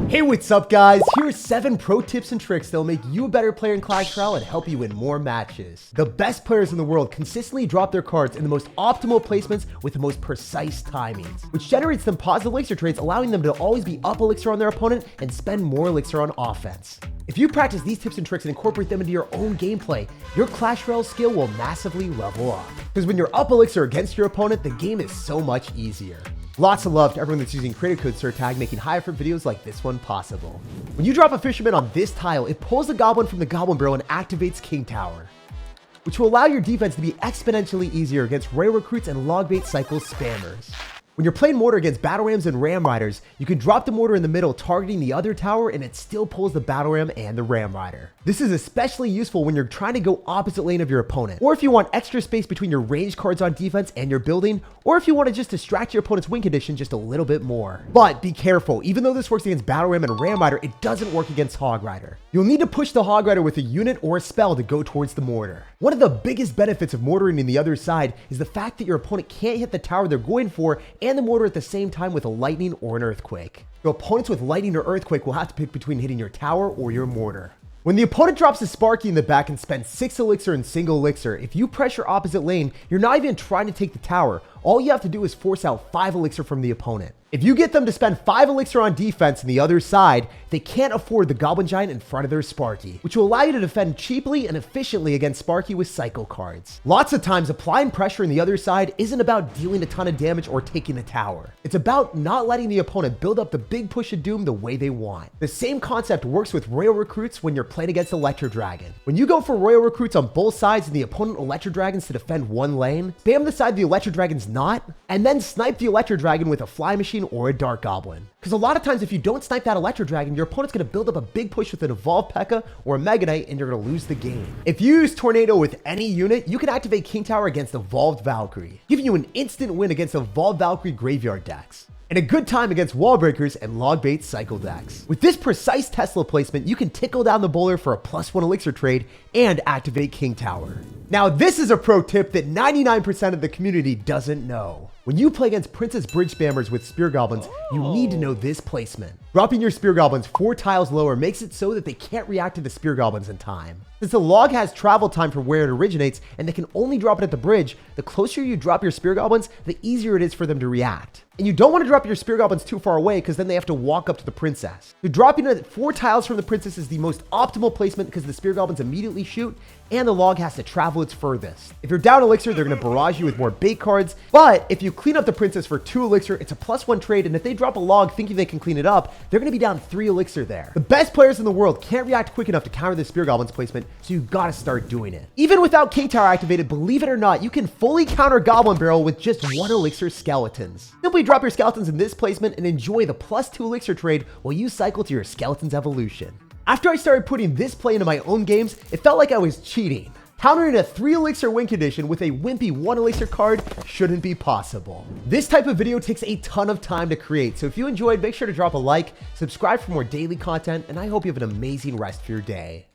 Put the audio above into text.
Hey, what's up guys? Here are 7 pro tips and tricks that'll make you a better player in Clash Royale and help you win more matches. The best players in the world consistently drop their cards in the most optimal placements with the most precise timings, which generates them positive elixir trades, allowing them to always be up elixir on their opponent and spend more elixir on offense. If you practice these tips and tricks and incorporate them into your own gameplay, your Clash Royale skill will massively level up. Because when you're up elixir against your opponent, the game is so much easier. Lots of love to everyone that's using creator code SirTag, making high effort videos like this one possible. When you drop a fisherman on this tile, it pulls the goblin from the goblin barrel and activates King Tower, which will allow your defense to be exponentially easier against rare recruits and log bait cycle spammers. When you're playing mortar against battle rams and ram riders, you can drop the mortar in the middle targeting the other tower and it still pulls the battle ram and the ram rider. This is especially useful when you're trying to go opposite lane of your opponent, or if you want extra space between your ranged cards on defense and your building, or if you want to just distract your opponent's win condition just a little bit more. But be careful, even though this works against battle ram and ram rider, it doesn't work against hog rider. You'll need to push the hog rider with a unit or a spell to go towards the mortar. One of the biggest benefits of mortaring in the other side is the fact that your opponent can't hit the tower they're going for and the mortar at the same time with a lightning or an earthquake. Your opponents with lightning or earthquake will have to pick between hitting your tower or your mortar. When the opponent drops a Sparky in the back and spends 6 elixir and single elixir, if you pressure opposite lane, you're not even trying to take the tower. All you have to do is force out 5 elixir from the opponent. If you get them to spend 5 elixir on defense on the other side, they can't afford the Goblin Giant in front of their Sparky, which will allow you to defend cheaply and efficiently against Sparky with cycle cards. Lots of times, applying pressure on the other side isn't about dealing a ton of damage or taking the tower. It's about not letting the opponent build up the big push of doom the way they want. The same concept works with Royal Recruits when you're playing against Electro Dragon. When you go for Royal Recruits on both sides and the opponent Electro Dragons to defend one lane, spam the side the Electro Dragon's not, and then snipe the Electro Dragon with a Fly Machine or a Dark Goblin. Because a lot of times if you don't snipe that Electro Dragon, your opponent's going to build up a big push with an Evolved P.E.K.K.A. or a Mega Knight and you're going to lose the game. If you use Tornado with any unit, you can activate King Tower against Evolved Valkyrie, giving you an instant win against Evolved Valkyrie graveyard decks, and a good time against wall breakers and log bait cycle decks. With this precise Tesla placement, you can tickle down the bowler for a +1 elixir trade and activate King Tower. Now this is a pro tip that 99% of the community doesn't know. When you play against Princess Bridge spammers with Spear Goblins, you need to know this placement. Dropping your Spear Goblins 4 tiles lower makes it so that they can't react to the Spear Goblins in time. Since the log has travel time from where it originates and they can only drop it at the bridge, the closer you drop your Spear Goblins, the easier it is for them to react. And you don't want to drop your Spear Goblins too far away because then they have to walk up to the princess. So dropping it 4 tiles from the princess is the most optimal placement because the Spear Goblins immediately shoot and the log has to travel its furthest. If you're down elixir, they're going to barrage you with more bait cards, but if you clean up the princess for 2 elixir, it's a +1 trade, and if they drop a log thinking they can clean it up, they're going to be down 3 elixir there. The best players in the world can't react quick enough to counter the Spear Goblins placement, so you gotta start doing it. Even without King Tower activated, believe it or not, you can fully counter Goblin Barrel with just 1 elixir skeletons. Simply drop your skeletons in this placement and enjoy the +2 elixir trade while you cycle to your skeleton's evolution. After I started putting this play into my own games, it felt like I was cheating. Countering a 3 elixir win condition with a wimpy 1 elixir card shouldn't be possible. This type of video takes a ton of time to create, so if you enjoyed, make sure to drop a like, subscribe for more daily content, and I hope you have an amazing rest of your day.